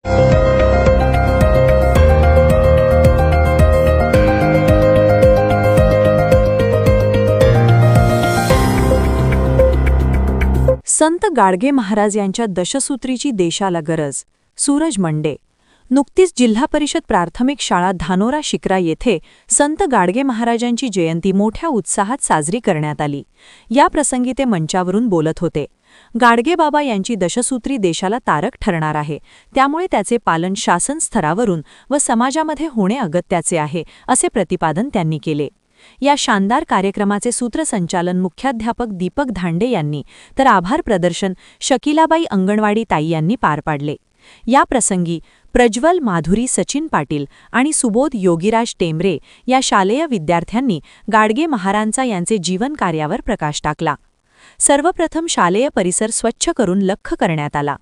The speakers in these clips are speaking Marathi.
संत गाडगे महाराज यांच्या दशसूत्रीची देशाला गरज. सूरज मंडे. नुकतीच जिल्हा परिषद प्राथमिक शाळा धानोरा शिक्रा येथे संत गाडगे महाराजांची जयंती मोठ्या उत्साहात साजरी करण्यात आली. या प्रसंगी ते मंचावरून बोलत होते. गाडगे बाबा यांची दशसूत्री देशाला तारक ठरणार आहे, त्यामुळे त्याचे पालन शासन स्तरावरून व समाजामध्ये होणे अगत्याचे आहे, असे प्रतिपादन त्यांनी केले. या शानदार कार्यक्रमाचे सूत्रसंचालन मुख्याध्यापक दीपक धांडे यांनी तर आभार प्रदर्शन शकिलाबाई अंगणवाडी ताई यांनी पार पाडले. या प्रसंगी प्रज्वल माधुरी सचिन पाटील आणि सुबोध योगीराज टेंबरे या शालेय विद्यार्थ्यांनी गाडगे महाराजांचा यांचे जीवन कार्यावर प्रकाश टाकला. सर्वप्रथम शालेय परिसर स्वच्छ करून लख्ख करण्यात आला.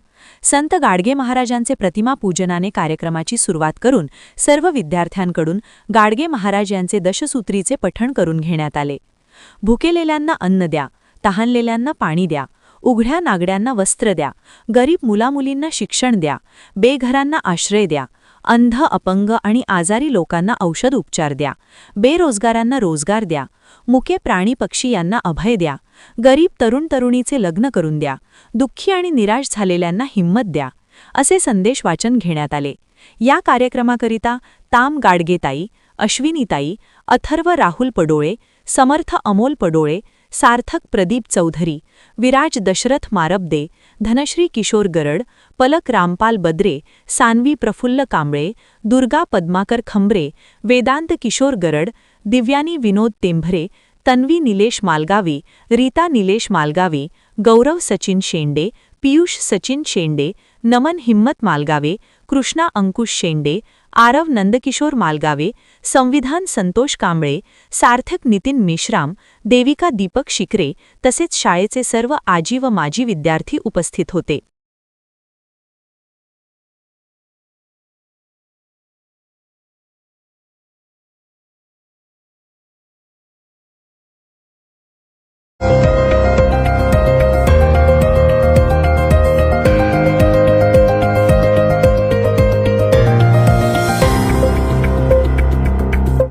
संत गाडगे महाराजांचे प्रतिमा पूजनाने कार्यक्रमाची सुरुवात करून सर्व विद्यार्थ्यांकडून गाडगे महाराज यांचे दशसूत्रीचे पठण करून घेण्यात आले. भुकेलेल्यांना अन्न द्या, तहानलेल्यांना पाणी द्या, उघड्या नागड्यांना वस्त्र द्या, गरीब मुलामुलींना शिक्षण द्या, बेघरांना आश्रय द्या, अंध अपंग आणि आजारी लोकांना औषध उपचार द्या, बेरोजगारांना रोजगार द्या, मुके प्राणी पक्षी यांना अभय द्या, गरीब तरुण तरुणीचे लग्न करून द्या, दुःखी आणि निराश झालेल्यांना हिंमत द्या, असे संदेश वाचन घेण्यात आले. या कार्यक्रमाकरिता ताम गाडगेताई, अश्विनीताई, अथर्व राहुल पडोळे, समर्थ अमोल पडोळे, सार्थक प्रदीप चौधरी, विराज दशरथ मारबदे, धनश्री किशोर गरड, पलक रामपाल बद्रे, सान्वी प्रफुल्ल कांबळे, दुर्गा पद्माकर खंबरे, वेदांत किशोर गरड, दिव्यानी विनोद टेंभरे, तन्वी निलेश मालगावी, रीता निलेश मालगावी, गौरव सचिन शेंडे, पियुष सचिन शेंडे, नमन हिम्मत मालगावे, कृष्णा अंकुश शेंडे, आरव नंदकिशोर मालगावे, संविधान संतोष कांबळे, सार्थक नितीन मेश्राम, देविका दीपक शिकरे तसेच शाळेचे सर्व आजी व माजी विद्यार्थी उपस्थित होते.